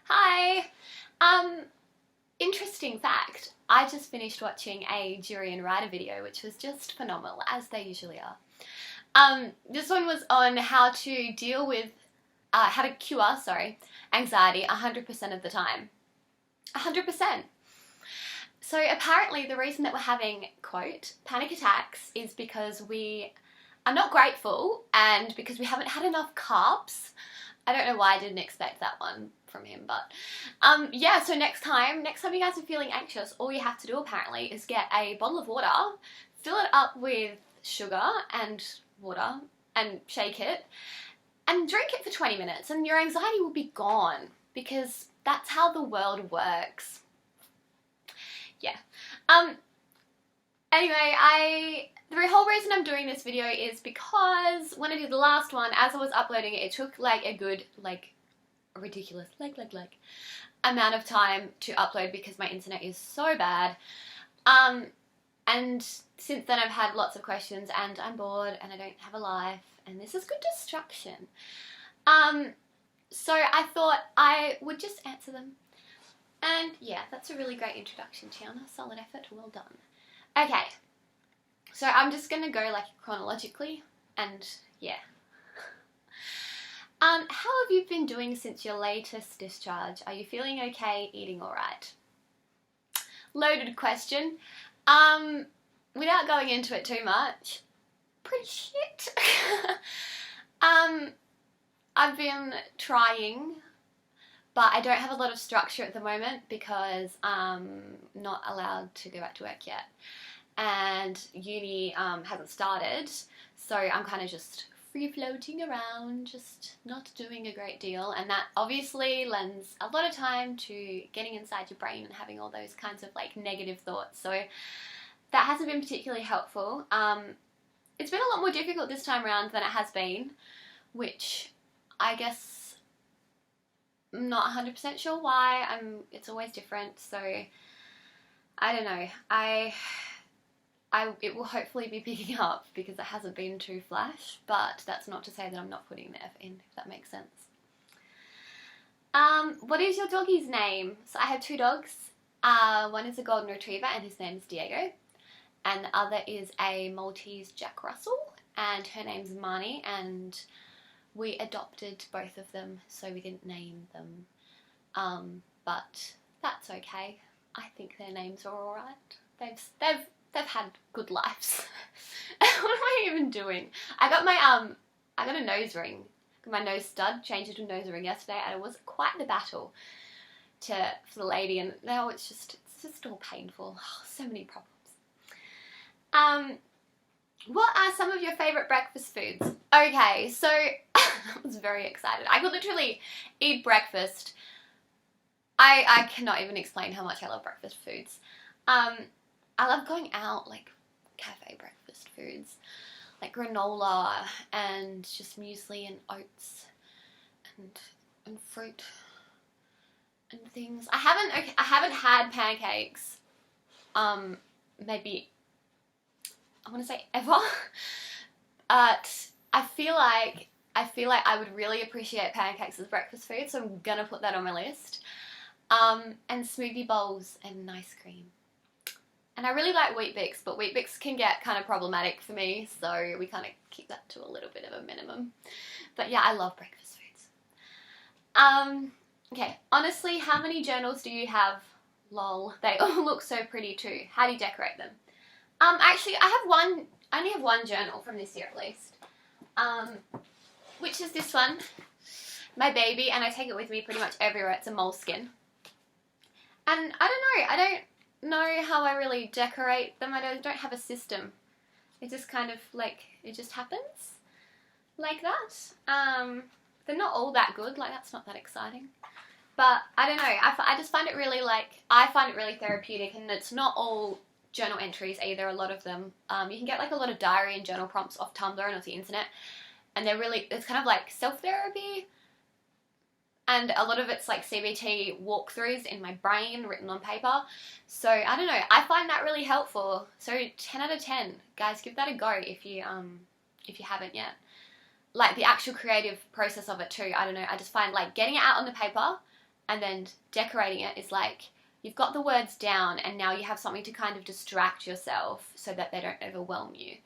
Hi. Um, Interesting fact. I just finished watching a Jury and Ryder video, which was just phenomenal, as they usually are. This one was on how to deal with, how to cure, anxiety 100% of the time. 100%. So apparently the reason that we're having, quote, panic attacks is because we are not grateful and because we haven't had enough carbs. I don't know why I didn't expect that one from him, but yeah, so next time you guys are feeling anxious, all you have to do apparently is get a bottle of water, fill it up with sugar and water and shake it and drink it for 20 minutes and your anxiety will be gone because that's how the world works. Yeah. Anyway, the whole reason I'm doing this video is because when I did the last one, as I was uploading it, it took like a good, ridiculous, amount of time to upload because my internet is so bad. And since then I've had lots of questions and I'm bored and I don't have a life and this is good distraction. So I thought I would just answer them. And yeah, that's a really great introduction, Tiana. Solid effort, well done. Okay, so I'm just going to go chronologically and yeah. How have you been doing since your latest discharge? Are you feeling okay, eating alright? Loaded question. Without going into it too much, pretty shit. I've been trying, but I don't have a lot of structure at the moment because I'm not allowed to go back to work yet. And uni hasn't started, so I'm kind of just free-floating around, just not doing a great deal, and that obviously lends a lot of time to getting inside your brain and having all those kinds of negative thoughts, so that hasn't been particularly helpful. It's been a lot more difficult this time around than it has been, which I guess I'm not 100% sure why. It's always different, so I don't know. It will hopefully be picking up because it hasn't been too flash, but that's not to say that I'm not putting the effort in, if that makes sense. What is your doggy's name? So I have two dogs. One is a golden retriever and his name is Diego, and the other is a Maltese Jack Russell and her name's Marnie, and we adopted both of them, so we didn't name them, but that's okay. I think their names are alright. They've had good lives. What am I even doing? I got a nose ring. My nose stud changed into a nose ring yesterday, and it was quite the battle for the lady. And now it's just all painful. Oh, so many problems. What are some of your favourite breakfast foods? Okay, so I was very excited. I could literally eat breakfast. I cannot even explain how much I love breakfast foods. I love going out, cafe breakfast foods, like granola and just muesli and oats and fruit and things. I haven't had pancakes, maybe, I want to say ever, but I feel like I would really appreciate pancakes as breakfast food, so I'm gonna put that on my list. And smoothie bowls and ice cream. And I really like Weet-Bix, but Weet-Bix can get kind of problematic for me, so we kind of keep that to a little bit of a minimum. But yeah, I love breakfast foods. Okay, honestly, how many journals do you have? Lol, they all look so pretty too. How do you decorate them? Actually, I only have one journal from this year at least, which is this one, my baby, and I take it with me pretty much everywhere. It's a Moleskine. And I don't know how I really decorate them. I don't have a system. It just kind of it just happens like that. They're not all that good, that's not that exciting. But I don't know, I just find it really I find it really therapeutic, and it's not all journal entries either. A lot of them, you can get a lot of diary and journal prompts off Tumblr and off the internet, and it's kind of self-therapy. And a lot of it's CBT walkthroughs in my brain written on paper. So I don't know, I find that really helpful. So 10 out of 10. Guys, give that a go if you haven't yet. The actual creative process of it too, I don't know, I just find getting it out on the paper and then decorating it is like you've got the words down and now you have something to kind of distract yourself so that they don't overwhelm you,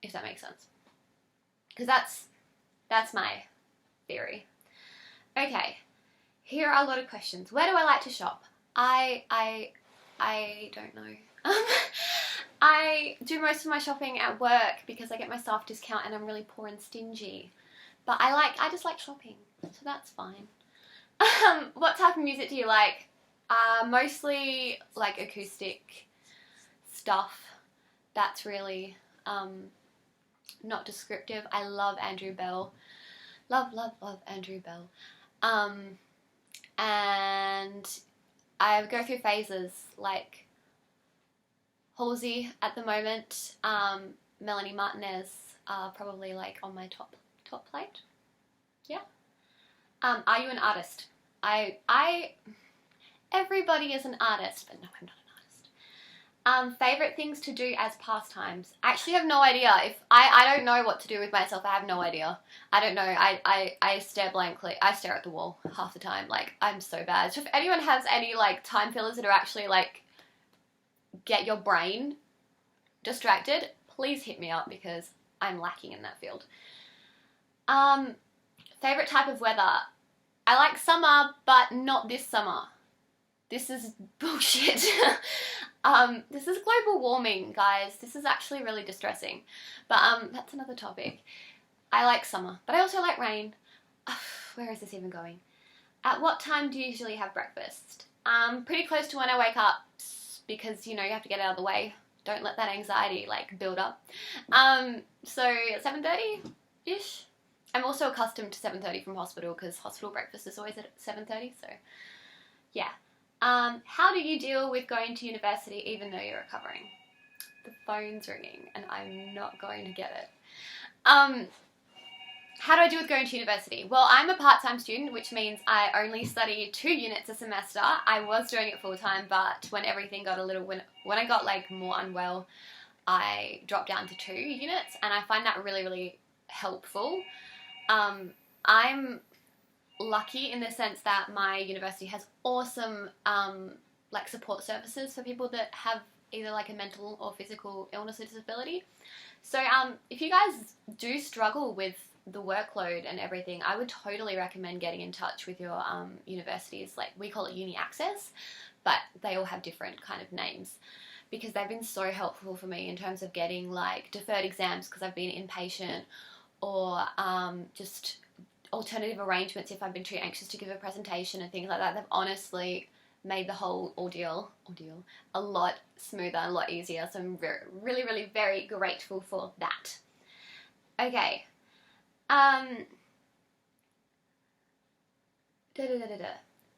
if that makes sense. Because that's my theory. Okay, here are a lot of questions. Where do I like to shop? I don't know. I do most of my shopping at work because I get my staff discount and I'm really poor and stingy. But I just like shopping, so that's fine. What type of music do you like? Mostly like acoustic stuff. That's really not descriptive. I love Andrew Bell. Love Andrew Bell. And I go through phases, like Halsey at the moment, Melanie Martinez are probably like on my top plate. Yeah. Are you an artist? Everybody is an artist, but no, I'm not an artist. Favorite things to do as pastimes? I actually have no idea. If I don't know what to do with myself. I have no idea. I don't know. I stare blankly. I stare at the wall half the time. Like, I'm so bad. So if anyone has any like time fillers that are actually like get your brain distracted, please hit me up because I'm lacking in that field. Favorite type of weather? I like summer, but not this summer. This is bullshit. This is global warming, guys. This is actually really distressing. But that's another topic. I like summer, but I also like rain. Where is this even going? At what time do you usually have breakfast? Pretty close to when I wake up because, you know, you have to get out of the way. Don't let that anxiety, like, build up. So 7:30-ish. I'm also accustomed to 7:30 from hospital because hospital breakfast is always at 7:30, so yeah. How do you deal with going to university even though you're recovering? The phone's ringing and I'm not going to get it. How do I deal with going to university? Well, I'm a part-time student, which means I only study 2 units a semester. I was doing it full-time, but when everything got when I got like more unwell, I dropped down to 2 units, and I find that really, really helpful. I'm lucky in the sense that my university has awesome like support services for people that have either like a mental or physical illness or disability. So if you guys do struggle with the workload and everything, I would totally recommend getting in touch with your universities. Like, we call it Uni Access, but they all have different kind of names, because they've been so helpful for me in terms of getting like deferred exams because I've been inpatient, or just alternative arrangements if I've been too anxious to give a presentation and things like that. They've honestly made the whole ordeal a lot smoother and a lot easier, so I'm really, really very grateful for that. Okay.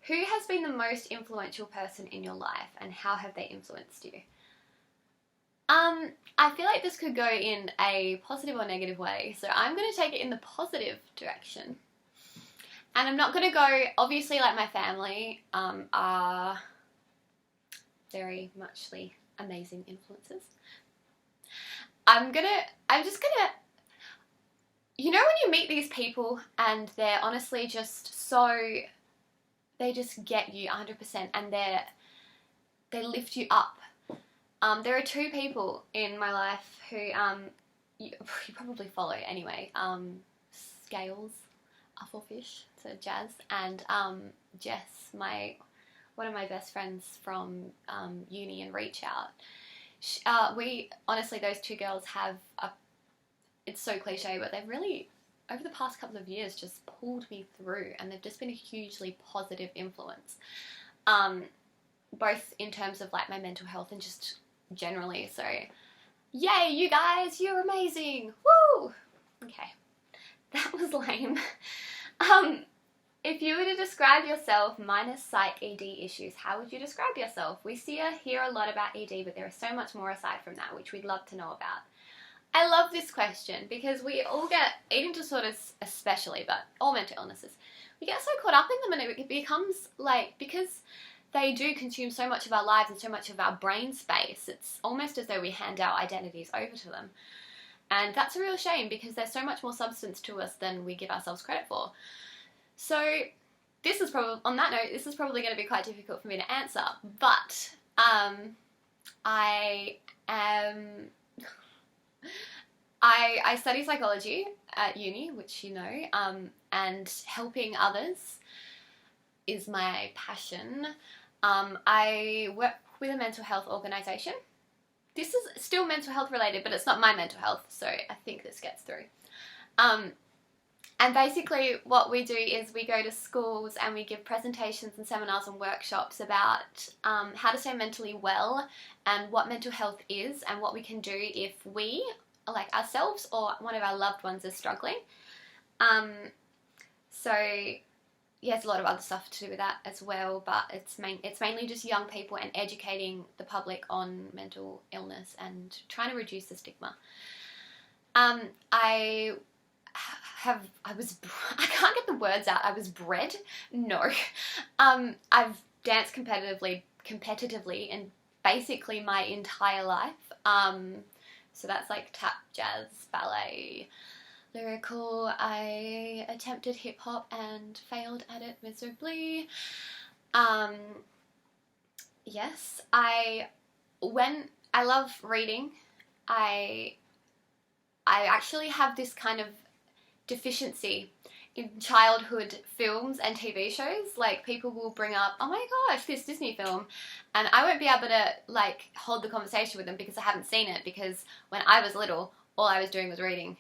Who has been the most influential person in your life, and how have they influenced you? I feel like this could go in a positive or negative way, so I'm going to take it in the positive direction. And I'm not going to go, obviously, like, my family are very muchly amazing influences. I'm just gonna, you know when you meet these people and they're honestly just so, they just get you 100% and they lift you up. There are 2 people in my life who you probably follow anyway. Scales, Ufflefish, so Jazz, and Jess, one of my best friends from uni and Reach Out. We honestly, those 2 girls have it's so cliche, but they've really, over the past couple of years, just pulled me through, and they've just been a hugely positive influence, both in terms of like my mental health and just generally. So yay, you guys, you're amazing. Woo! Okay, that was lame. If you were to describe yourself minus psych ED issues, how would you describe yourself? We hear a lot about ED, but there is so much more aside from that, which we'd love to know about. I love this question because we all get, eating disorders especially, but all mental illnesses, we get so caught up in them, and it becomes like, because they do consume so much of our lives and so much of our brain space, it's almost as though we hand our identities over to them. And that's a real shame because there's so much more substance to us than we give ourselves credit for. So this is probably, on that note, this is probably going to be quite difficult for me to answer, but I am, I study psychology at uni, which you know, and helping others is my passion. I work with a mental health organisation. This is still mental health related, but it's not my mental health, so I think this gets through. And basically what we do is we go to schools and we give presentations and seminars and workshops about how to stay mentally well and what mental health is and what we can do if we, like ourselves or one of our loved ones, is struggling. So yeah, there's a lot of other stuff to do with that as well, but it's mainly just young people and educating the public on mental illness and trying to reduce the stigma. I can't get the words out. I was bred? No. I've danced competitively in basically my entire life. So that's like tap, jazz, ballet, lyrical. I attempted hip hop and failed at it miserably. Yes, I love reading. I actually have this kind of deficiency in childhood films and TV shows. Like, people will bring up, oh my gosh, this Disney film, and I won't be able to like hold the conversation with them because I haven't seen it, because when I was little all I was doing was reading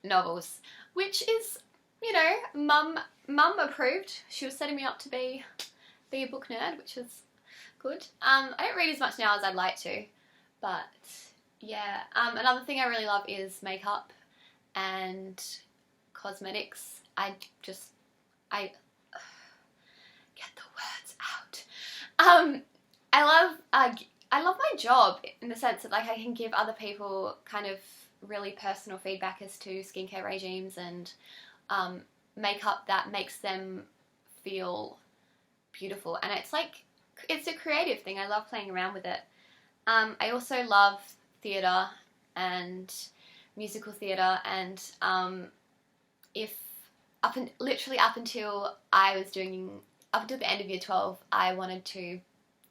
novels, which is, you know, mum approved. She was setting me up to be a book nerd, which was good. I don't read as much now as I'd like to, but yeah. Another thing I really love is makeup and cosmetics. I get the words out. I love my job in the sense that, like, I can give other people kind of really personal feedback as to skincare regimes and makeup that makes them feel beautiful, and it's a creative thing. I love playing around with it. I also love theatre and musical theatre, and literally up until the end of year 12, I wanted to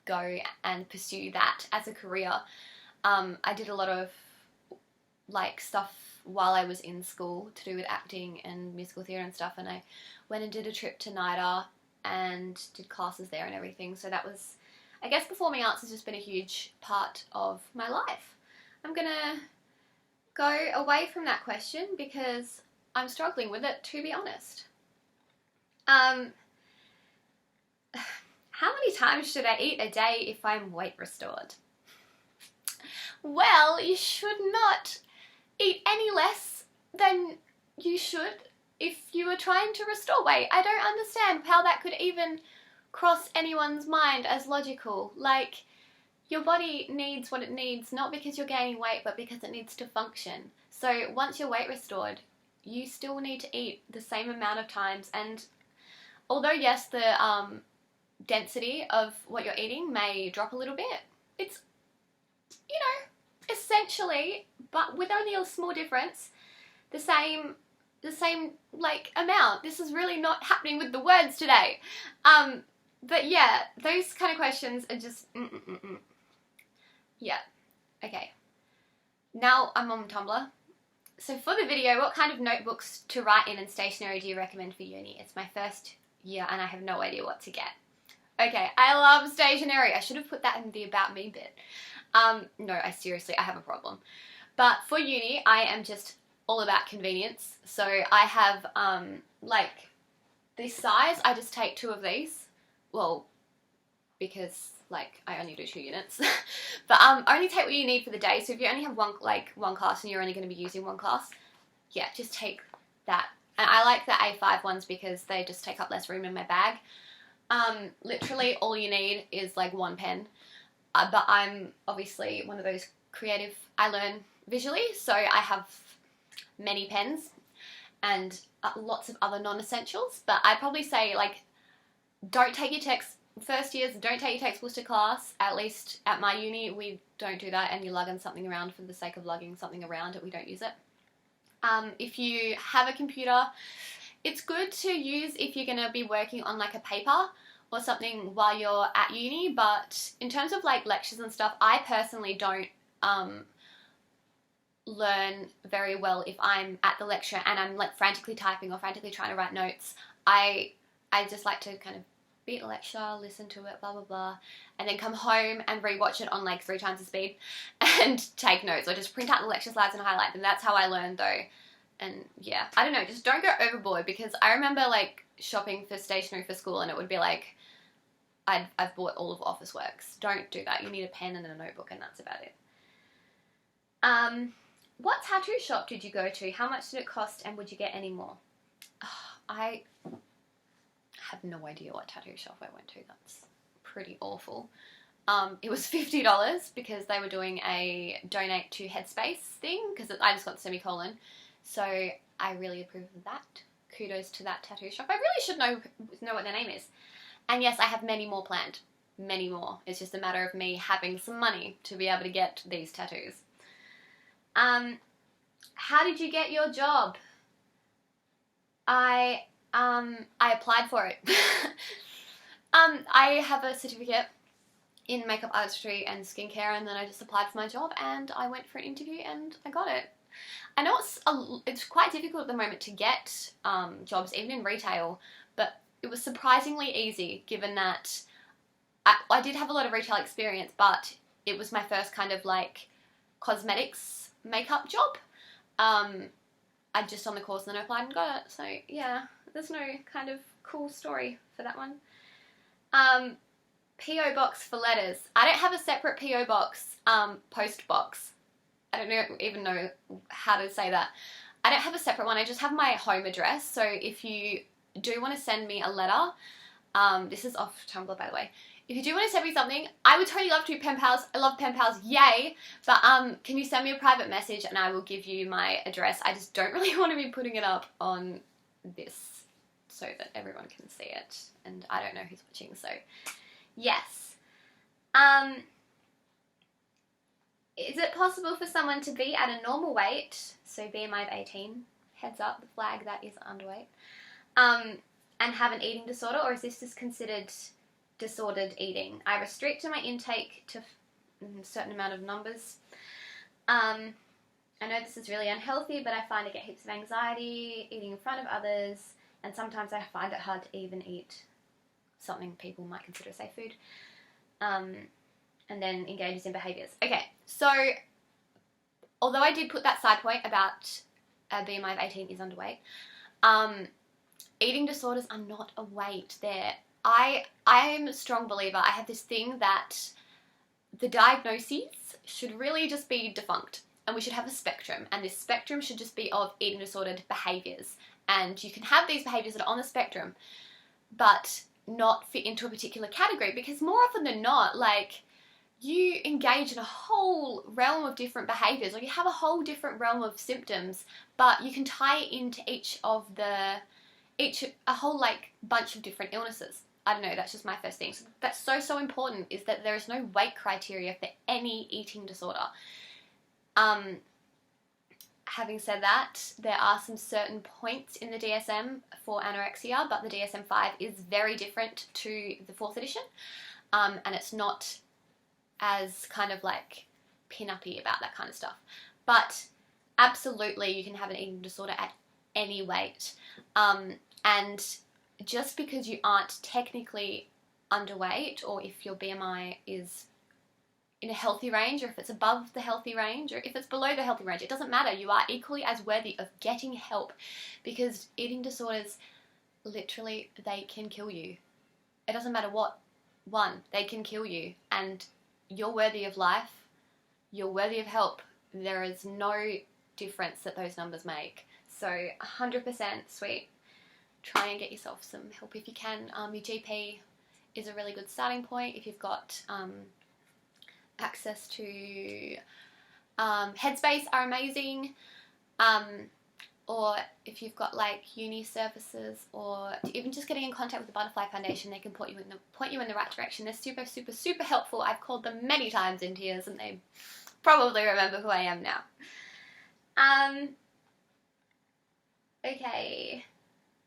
go and pursue that as a career. I did a lot of like stuff while I was in school to do with acting and musical theatre and stuff, and I went and did a trip to NIDA and did classes there and everything. So that was, I guess, performing arts has just been a huge part of my life. I'm gonna go away from that question because I'm struggling with it, to be honest. How many times should I eat a day if I'm weight restored? Well, you should not eat any less than you should if you were trying to restore weight. I don't understand how that could even cross anyone's mind as logical. Like, your body needs what it needs, not because you're gaining weight, but because it needs to function. So once you're weight restored, you still need to eat the same amount of times, and although yes, the density of what you're eating may drop a little bit, it's, you know, essentially, but with only a small difference, the same like amount. This is really not happening with the words today. But yeah, those kind of questions are just yeah. Okay, now I'm on Tumblr. So for the video, what kind of notebooks to write in and stationery do you recommend for uni? It's my first year and I have no idea what to get. Okay, I love stationery. I should have put that in the about me bit. No, I have a problem. But for uni, I am just all about convenience. So I have, like, this size, I just take 2 of these. Well, because, like, I only do 2 units. But only take what you need for the day. So if you only have one class and you're only going to be using one class, yeah, just take that. And I like the A5 ones because they just take up less room in my bag. Literally all you need is like 1 pen. But I'm obviously one of those creative, I learn visually, so I have many pens and lots of other non-essentials. But I'd probably say, like, don't take your first years, don't take your textbooks to class. At least at my uni, we don't do that, and you're lugging something around for the sake of lugging something around it. We don't use it. If you have a computer, It's good to use if you're going to be working on like a paper or something while you're at uni, but in terms of like lectures and stuff, I personally don't learn very well if I'm at the lecture and I'm like frantically typing or frantically trying to write notes. I just like to kind of be at the lecture, listen to it, blah blah blah, and then come home and rewatch it on like 3 times the speed and take notes, or just print out the lecture slides and highlight them. That's how I learn though. And yeah, I don't know, just don't go overboard, because I remember like shopping for stationery for school and it would be like I've bought all of Officeworks. Don't do that. You need a pen and a notebook and that's about it. What tattoo shop did you go to? How much did it cost and would you get any more? I have no idea what tattoo shop I went to. That's pretty awful. It was $50 because they were doing a donate to Headspace thing, because I just got the semicolon. So I really approve of that. Kudos to that tattoo shop. I really should know what their name is. And yes, I have many more planned. Many more. It's just a matter of me having some money to be able to get these tattoos. How did you get your job? I applied for it. I have a certificate in makeup artistry and skincare, and then I just applied for my job and I went for an interview and I got it. I know it's quite difficult at the moment to get jobs, even in retail, but it was surprisingly easy, given that I did have a lot of retail experience, but it was my first kind of like cosmetics makeup job. I just on the course and then I applied and got it. So yeah, there's no kind of cool story for that one. P.O. box for letters. I don't have a separate P.O. box, post box. I don't even know how to say that. I don't have a separate one. I just have my home address. So if you do want to send me a letter, this is off Tumblr by the way. If you do want to send me something, I would totally love to be pen pals. I love pen pals, yay! But can you send me a private message and I will give you my address. I just don't really want to be putting it up on this so that everyone can see it. And I don't know who's watching, so yes. Is it possible for someone to be at a normal weight, so BMI of 18, heads up, the flag that is underweight, and have an eating disorder, or is this just considered disordered eating? I restrict my intake to a certain amount of numbers. I know this is really unhealthy, but I find I get heaps of anxiety eating in front of others, and sometimes I find it hard to even eat something people might consider safe food. And then engages in behaviours. Okay, so although I did put that side point about a BMI of 18 is underweight, eating disorders are not a weight. I am a strong believer. I have this thing that the diagnoses should really just be defunct, and we should have a spectrum, and this spectrum should just be of eating disordered behaviours. And you can have these behaviours that are on the spectrum, but not fit into a particular category, because more often than not, like, you engage in a whole realm of different behaviours, or you have a whole different realm of symptoms, but you can tie it into a whole like bunch of different illnesses. I don't know, that's just my first thing. So that's so important, is that there is no weight criteria for any eating disorder. Having said that, there are some certain points in the DSM for anorexia, but the DSM-5 is very different to the 4th edition, and it's not as kind of like pin-uppy about that kind of stuff. But absolutely you can have an eating disorder at any weight. And just because you aren't technically underweight, or if your BMI is in a healthy range, or if it's above the healthy range, or if it's below the healthy range, it doesn't matter. You are equally as worthy of getting help, because eating disorders, literally, they can kill you. It doesn't matter what one, they can kill you, and you're worthy of life, you're worthy of help. There is no difference that those numbers make. So 100% sweet. Try and get yourself some help if you can. Your GP is a really good starting point if you've got access to Headspace are amazing, or if you've got like uni services, or even just getting in contact with the Butterfly Foundation, they can point you in the right direction. They're super helpful. I've called them many times in tears and they probably remember who I am now. Okay,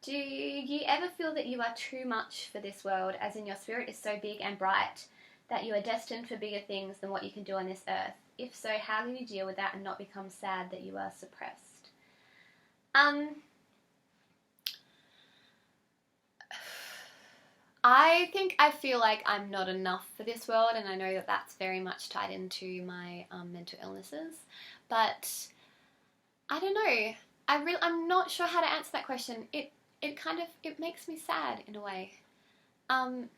Do you ever feel that you are too much for this world, as in your spirit is so big and bright that you are destined for bigger things than what you can do on this earth? If so, how can you deal with that and not become sad that you are suppressed? I feel like I'm not enough for this world, and I know that that's very much tied into my mental illnesses, but I don't know. I'm not sure how to answer that question. It makes me sad in a way. I'm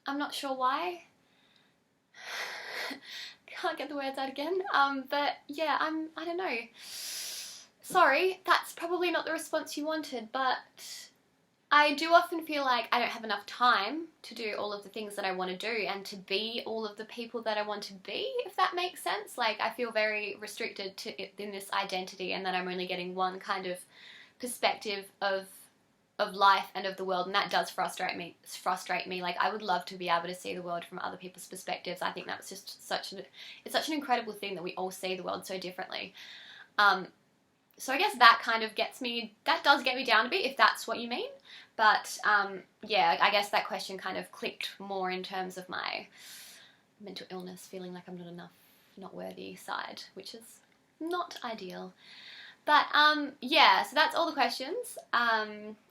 not sure why. Can't get the words out again. But yeah, I don't know. Sorry, that's probably not the response you wanted, but I do often feel like I don't have enough time to do all of the things that I want to do and to be all of the people that I want to be, if that makes sense. Like, I feel very restricted in this identity, and that I'm only getting one kind of perspective of life and of the world, and that does frustrate me. Like, I would love to be able to see the world from other people's perspectives. I think that's just it's such an incredible thing that we all see the world so differently. So I guess that kind of that does get me down a bit, if that's what you mean. But yeah, I guess that question kind of clicked more in terms of my mental illness, feeling like I'm not enough, not worthy side, which is not ideal. But yeah, so that's all the questions.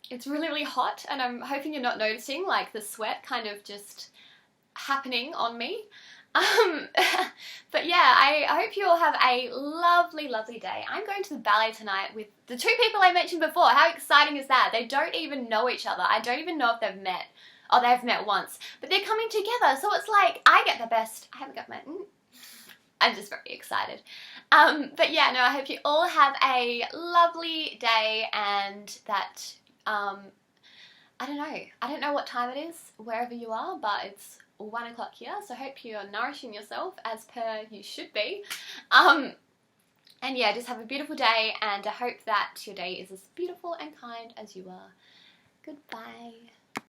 It's really, really hot, and I'm hoping you're not noticing like the sweat kind of just happening on me. But yeah, I hope you all have a lovely, lovely day. I'm going to the ballet tonight with the two people I mentioned before. How exciting is that? They don't even know each other. I don't even know if they've met. Oh, they've met once. But they're coming together, so it's like I get the best. I haven't got my... I'm just very excited. But yeah, no, I hope you all have a lovely day, and that, I don't know what time it is wherever you are, but it's 1 o'clock here, so I hope you're nourishing yourself as per you should be. And yeah, just have a beautiful day, and I hope that your day is as beautiful and kind as you are. Goodbye.